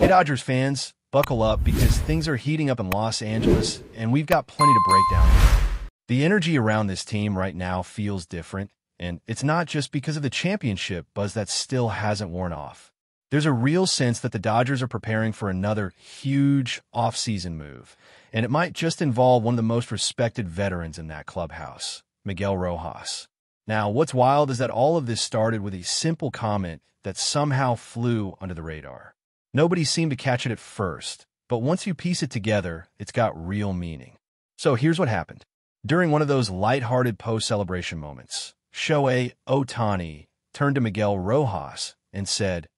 Hey Dodgers fans, buckle up because things are heating up in Los Angeles and we've got plenty to break down. The energy around this team right now feels different, and it's not just because of the championship buzz that still hasn't worn off. There's a real sense that the Dodgers are preparing for another huge off-season move, and it might just involve one of the most respected veterans in that clubhouse, Miguel Rojas. Now, what's wild is that all of this started with a simple comment that somehow flew under the radar. Nobody seemed to catch it at first, but once you piece it together, it's got real meaning. So here's what happened. During one of those lighthearted post-celebration moments, Shohei Ohtani turned to Miguel Rojas and said,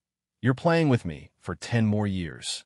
"You're playing with me for 10 more years."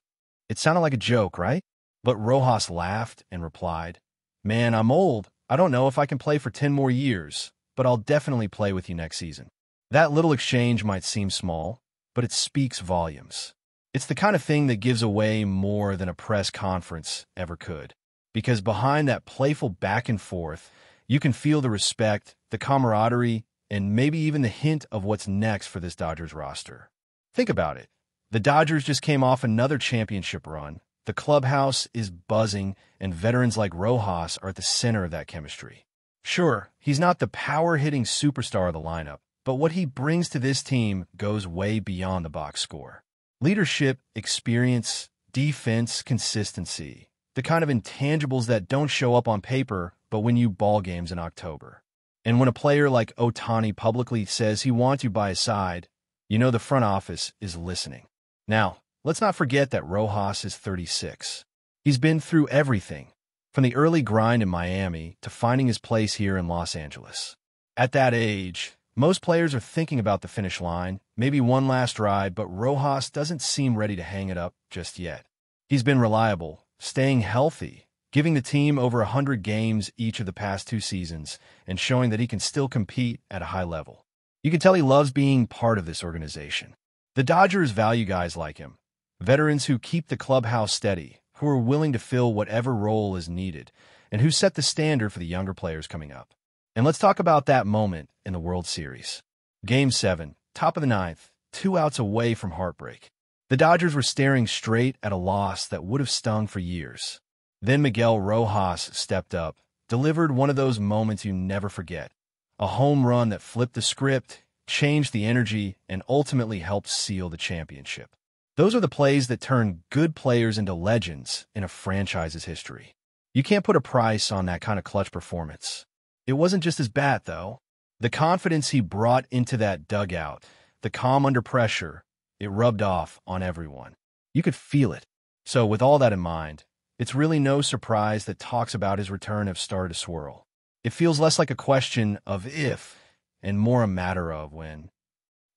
It sounded like a joke, right? But Rojas laughed and replied, "Man, I'm old. I don't know if I can play for 10 more years, but I'll definitely play with you next season." That little exchange might seem small, but it speaks volumes. It's the kind of thing that gives away more than a press conference ever could. Because behind that playful back and forth, you can feel the respect, the camaraderie, and maybe even the hint of what's next for this Dodgers roster. Think about it. The Dodgers just came off another championship run. The clubhouse is buzzing, and veterans like Rojas are at the center of that chemistry. Sure, he's not the power-hitting superstar of the lineup, but what he brings to this team goes way beyond the box score. Leadership, experience, defense, consistency. The kind of intangibles that don't show up on paper, but win you ball games in October. And when a player like Ohtani publicly says he wants you by his side, you know the front office is listening. Now, let's not forget that Rojas is 36. He's been through everything, from the early grind in Miami to finding his place here in Los Angeles. At that age, most players are thinking about the finish line, maybe one last ride, but Rojas doesn't seem ready to hang it up just yet. He's been reliable, staying healthy, giving the team over 100 games each of the past 2 seasons, and showing that he can still compete at a high level. You can tell he loves being part of this organization. The Dodgers value guys like him, veterans who keep the clubhouse steady, who are willing to fill whatever role is needed, and who set the standard for the younger players coming up. And let's talk about that moment in the World Series. Game 7, top of the 9th, 2 outs away from heartbreak. The Dodgers were staring straight at a loss that would have stung for years. Then Miguel Rojas stepped up, delivered one of those moments you never forget. A home run that flipped the script, changed the energy, and ultimately helped seal the championship. Those are the plays that turn good players into legends in a franchise's history. You can't put a price on that kind of clutch performance. It wasn't just his bat, though. The confidence he brought into that dugout, the calm under pressure, it rubbed off on everyone. You could feel it. So with all that in mind, it's really no surprise that talks about his return have started to swirl. It feels less like a question of if and more a matter of when.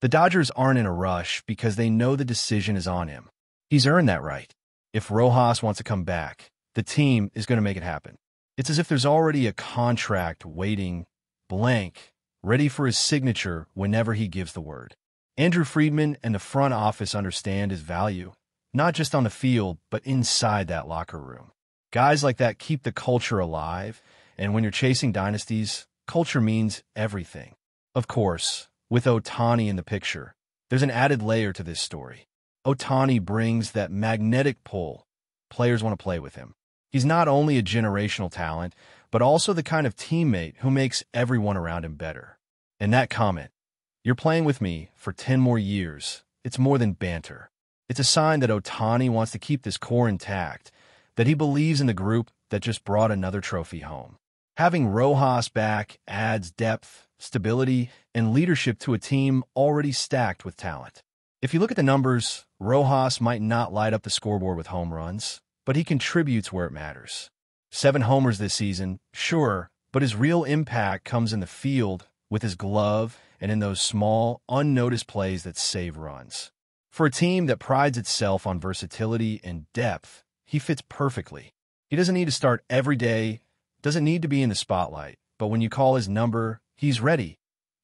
The Dodgers aren't in a rush because they know the decision is on him. He's earned that right. If Rojas wants to come back, the team is going to make it happen. It's as if there's already a contract waiting, blank, ready for his signature whenever he gives the word. Andrew Friedman and the front office understand his value, not just on the field, but inside that locker room. Guys like that keep the culture alive, and when you're chasing dynasties, culture means everything. Of course, with Ohtani in the picture, there's an added layer to this story. Ohtani brings that magnetic pull. Players want to play with him. He's not only a generational talent, but also the kind of teammate who makes everyone around him better. And that comment, "You're playing with me for 10 more years," it's more than banter. It's a sign that Ohtani wants to keep this core intact, that he believes in the group that just brought another trophy home. Having Rojas back adds depth, stability, and leadership to a team already stacked with talent. If you look at the numbers, Rojas might not light up the scoreboard with home runs, but he contributes where it matters. 7 homers this season, sure, but his real impact comes in the field with his glove and in those small, unnoticed plays that save runs. For a team that prides itself on versatility and depth, he fits perfectly. He doesn't need to start every day, doesn't need to be in the spotlight, but when you call his number, he's ready,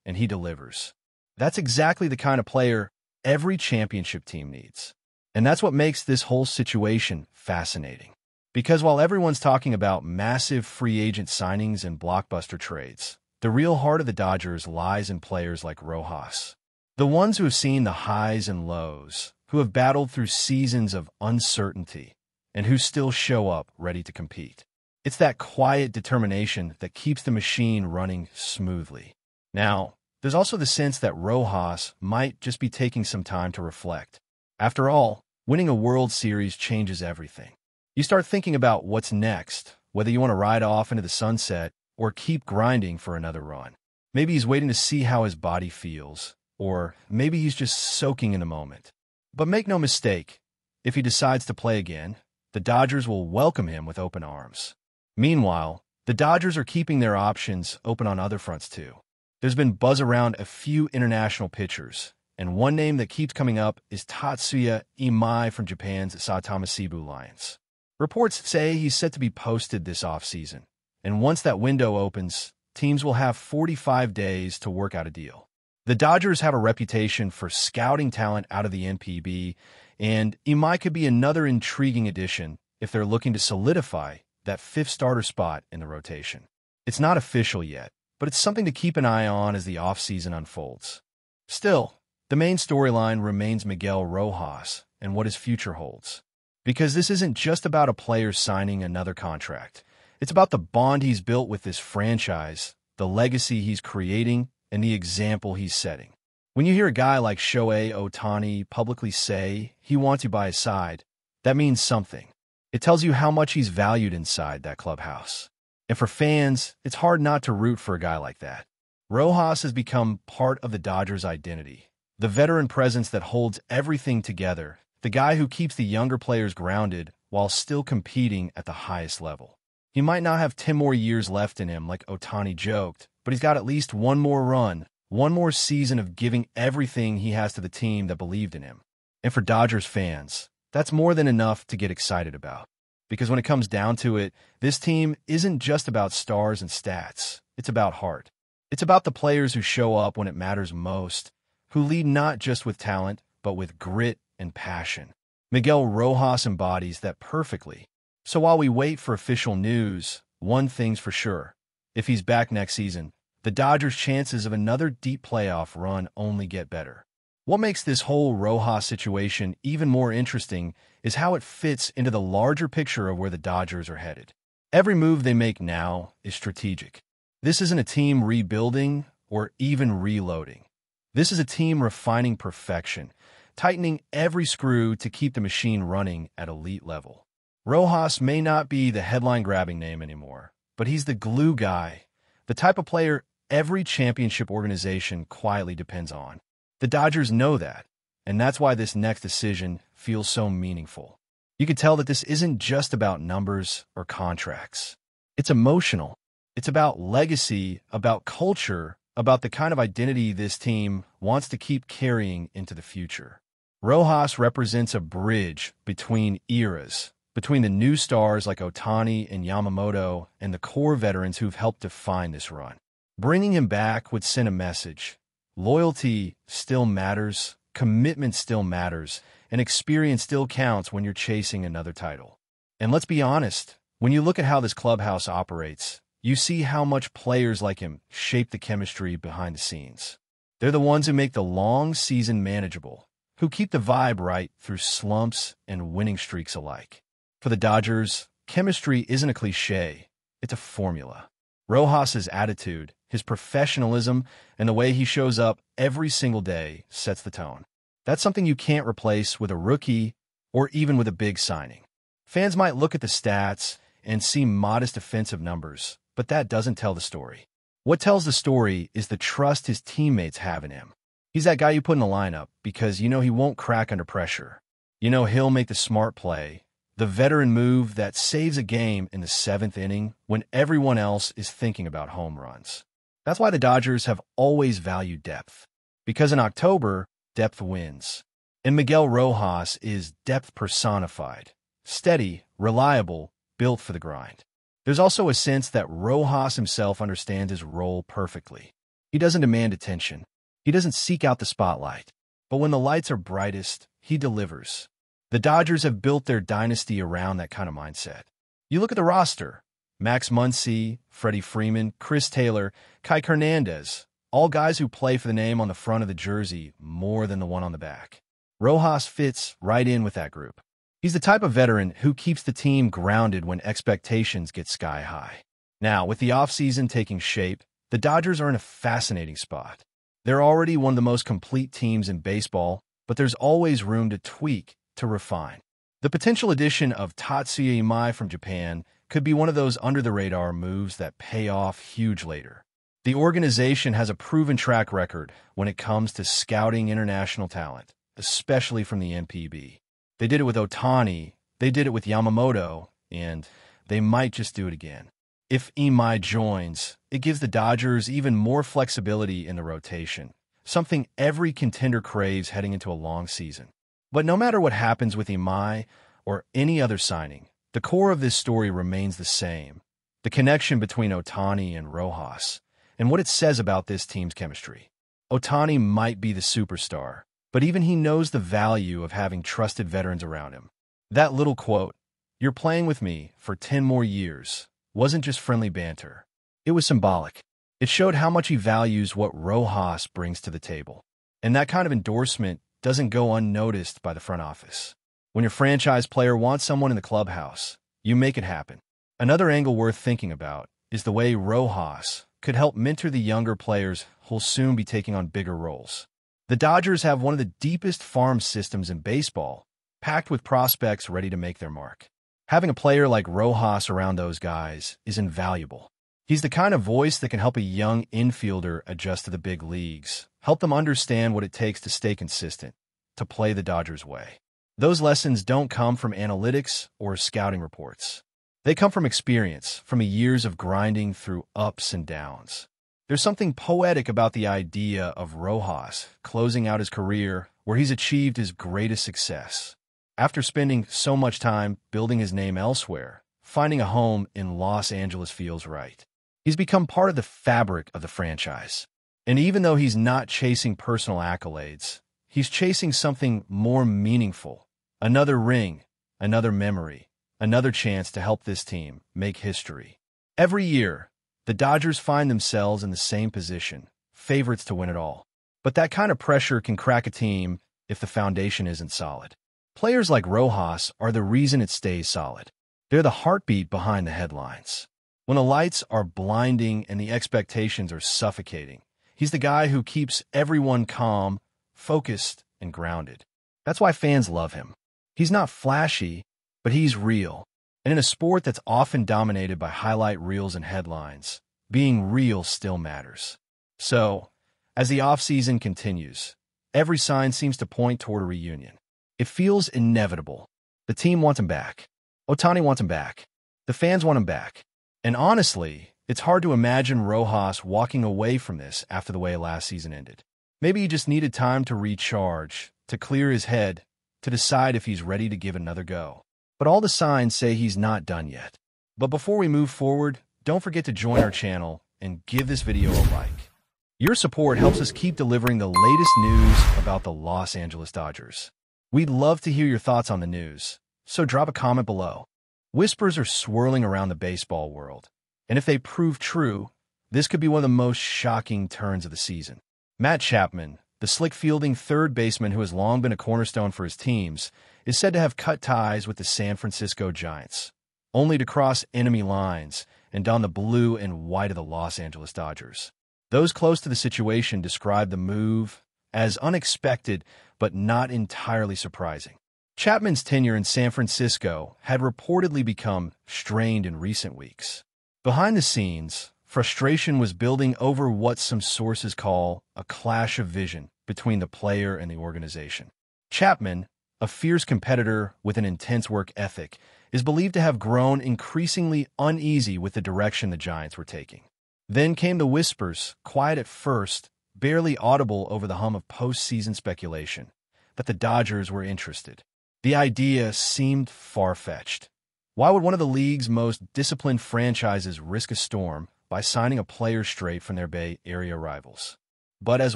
and he delivers. That's exactly the kind of player every championship team needs. And that's what makes this whole situation fascinating. Because while everyone's talking about massive free agent signings and blockbuster trades, the real heart of the Dodgers lies in players like Rojas. The ones who have seen the highs and lows, who have battled through seasons of uncertainty, and who still show up ready to compete. It's that quiet determination that keeps the machine running smoothly. Now, there's also the sense that Rojas might just be taking some time to reflect. After all, winning a World Series changes everything. You start thinking about what's next, whether you want to ride off into the sunset or keep grinding for another run. Maybe he's waiting to see how his body feels, or maybe he's just soaking in the moment. But make no mistake, if he decides to play again, the Dodgers will welcome him with open arms. Meanwhile, the Dodgers are keeping their options open on other fronts too. There's been buzz around a few international pitchers, and one name that keeps coming up is Tatsuya Imai from Japan's Saitama Seibu Lions. Reports say he's set to be posted this offseason, and once that window opens, teams will have 45 days to work out a deal. The Dodgers have a reputation for scouting talent out of the NPB, and Imai could be another intriguing addition if they're looking to solidify that fifth starter spot in the rotation. It's not official yet, but it's something to keep an eye on as the offseason unfolds. Still, the main storyline remains Miguel Rojas and what his future holds. Because this isn't just about a player signing another contract. It's about the bond he's built with this franchise, the legacy he's creating, and the example he's setting. When you hear a guy like Shohei Ohtani publicly say he wants you by his side, that means something. It tells you how much he's valued inside that clubhouse. And for fans, it's hard not to root for a guy like that. Rojas has become part of the Dodgers' identity, the veteran presence that holds everything together, the guy who keeps the younger players grounded while still competing at the highest level. He might not have 10 more years left in him like Ohtani joked, but he's got at least one more run, one more season of giving everything he has to the team that believed in him. And for Dodgers fans, that's more than enough to get excited about. Because when it comes down to it, this team isn't just about stars and stats. It's about heart. It's about the players who show up when it matters most, who lead not just with talent, but with grit and passion. Miguel Rojas embodies that perfectly. So while we wait for official news, one thing's for sure. If he's back next season, the Dodgers' chances of another deep playoff run only get better. What makes this whole Rojas situation even more interesting is how it fits into the larger picture of where the Dodgers are headed. Every move they make now is strategic. This isn't a team rebuilding or even reloading. This is a team refining perfection, tightening every screw to keep the machine running at elite level. Rojas may not be the headline-grabbing name anymore, but he's the glue guy, the type of player every championship organization quietly depends on. The Dodgers know that, and that's why this next decision feels so meaningful. You can tell that this isn't just about numbers or contracts. It's emotional. It's about legacy, about culture, about the kind of identity this team wants to keep carrying into the future. Rojas represents a bridge between eras, between the new stars like Ohtani and Yamamoto and the core veterans who've helped define this run. Bringing him back would send a message. Loyalty still matters, commitment still matters, and experience still counts when you're chasing another title. And let's be honest, when you look at how this clubhouse operates, you see how much players like him shape the chemistry behind the scenes. They're the ones who make the long season manageable, who keep the vibe right through slumps and winning streaks alike. For the Dodgers, chemistry isn't a cliche, it's a formula. Rojas' attitude, his professionalism, and the way he shows up every single day sets the tone. That's something you can't replace with a rookie or even with a big signing. Fans might look at the stats and see modest offensive numbers, but that doesn't tell the story. What tells the story is the trust his teammates have in him. He's that guy you put in the lineup because you know he won't crack under pressure. You know he'll make the smart play, the veteran move that saves a game in the 7th inning when everyone else is thinking about home runs. That's why the Dodgers have always valued depth. Because in October, depth wins. And Miguel Rojas is depth personified. Steady, reliable, built for the grind. There's also a sense that Rojas himself understands his role perfectly. He doesn't demand attention. He doesn't seek out the spotlight. But when the lights are brightest, he delivers. The Dodgers have built their dynasty around that kind of mindset. You look at the roster. Max Muncy, Freddie Freeman, Chris Taylor, Kike Hernandez, all guys who play for the name on the front of the jersey more than the one on the back. Rojas fits right in with that group. He's the type of veteran who keeps the team grounded when expectations get sky high. Now, with the offseason taking shape, the Dodgers are in a fascinating spot. They're already one of the most complete teams in baseball, but there's always room to tweak, to refine. The potential addition of Tatsuya Imai from Japan could be one of those under-the-radar moves that pay off huge later. The organization has a proven track record when it comes to scouting international talent, especially from the NPB. They did it with Ohtani, they did it with Yamamoto, and they might just do it again. If Imai joins, it gives the Dodgers even more flexibility in the rotation, something every contender craves heading into a long season. But no matter what happens with Imai or any other signing, the core of this story remains the same: the connection between Ohtani and Rojas, and what it says about this team's chemistry. Ohtani might be the superstar, but even he knows the value of having trusted veterans around him. That little quote, "You're playing with me for 10 more years," wasn't just friendly banter. It was symbolic. It showed how much he values what Rojas brings to the table. And that kind of endorsement doesn't go unnoticed by the front office. When your franchise player wants someone in the clubhouse, you make it happen. Another angle worth thinking about is the way Rojas could help mentor the younger players who'll soon be taking on bigger roles. The Dodgers have one of the deepest farm systems in baseball, packed with prospects ready to make their mark. Having a player like Rojas around those guys is invaluable. He's the kind of voice that can help a young infielder adjust to the big leagues, help them understand what it takes to stay consistent, to play the Dodgers' way. Those lessons don't come from analytics or scouting reports. They come from experience, from years of grinding through ups and downs. There's something poetic about the idea of Rojas closing out his career where he's achieved his greatest success. After spending so much time building his name elsewhere, finding a home in Los Angeles feels right. He's become part of the fabric of the franchise. And even though he's not chasing personal accolades, he's chasing something more meaningful: another ring, another memory, another chance to help this team make history. Every year, the Dodgers find themselves in the same position, favorites to win it all. But that kind of pressure can crack a team if the foundation isn't solid. Players like Rojas are the reason it stays solid. They're the heartbeat behind the headlines. When the lights are blinding and the expectations are suffocating, he's the guy who keeps everyone calm, focused, and grounded. That's why fans love him. He's not flashy, but he's real. And in a sport that's often dominated by highlight reels and headlines, being real still matters. So, as the offseason continues, every sign seems to point toward a reunion. It feels inevitable. The team wants him back. Ohtani wants him back. The fans want him back. And honestly, it's hard to imagine Rojas walking away from this after the way last season ended. Maybe he just needed time to recharge, to clear his head, to decide if he's ready to give another go. But all the signs say he's not done yet. But before we move forward, don't forget to join our channel and give this video a like. Your support helps us keep delivering the latest news about the Los Angeles Dodgers. We'd love to hear your thoughts on the news, so drop a comment below. Whispers are swirling around the baseball world, and if they prove true, this could be one of the most shocking turns of the season. Matt Chapman, the slick-fielding third baseman who has long been a cornerstone for his teams, is said to have cut ties with the San Francisco Giants, only to cross enemy lines and don the blue and white of the Los Angeles Dodgers. Those close to the situation describe the move as unexpected but not entirely surprising. Chapman's tenure in San Francisco had reportedly become strained in recent weeks. Behind the scenes, frustration was building over what some sources call a clash of vision between the player and the organization. Chapman, a fierce competitor with an intense work ethic, is believed to have grown increasingly uneasy with the direction the Giants were taking. Then came the whispers, quiet at first, barely audible over the hum of postseason speculation, that the Dodgers were interested. The idea seemed far-fetched. Why would one of the league's most disciplined franchises risk a storm by signing a player straight from their Bay Area rivals? But as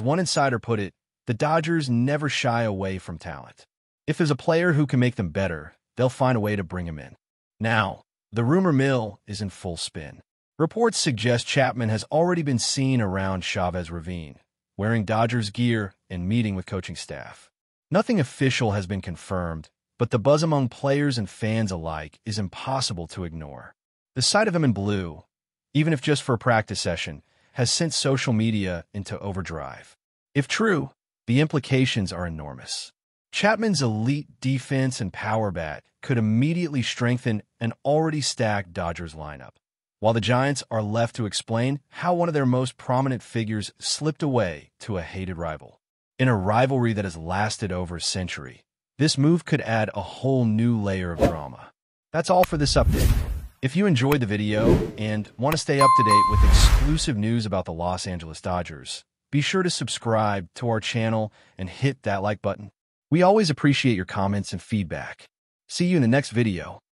one insider put it, the Dodgers never shy away from talent. If there's a player who can make them better, they'll find a way to bring him in. Now, the rumor mill is in full spin. Reports suggest Chapman has already been seen around Chavez Ravine, wearing Dodgers gear and meeting with coaching staff. Nothing official has been confirmed, but the buzz among players and fans alike is impossible to ignore. The sight of him in blue, even if just for a practice session, has sent social media into overdrive. If true, the implications are enormous. Chapman's elite defense and power bat could immediately strengthen an already stacked Dodgers lineup, while the Giants are left to explain how one of their most prominent figures slipped away to a hated rival. In a rivalry that has lasted over a century, this move could add a whole new layer of drama. That's all for this update. If you enjoyed the video and want to stay up to date with exclusive news about the Los Angeles Dodgers, be sure to subscribe to our channel and hit that like button. We always appreciate your comments and feedback. See you in the next video.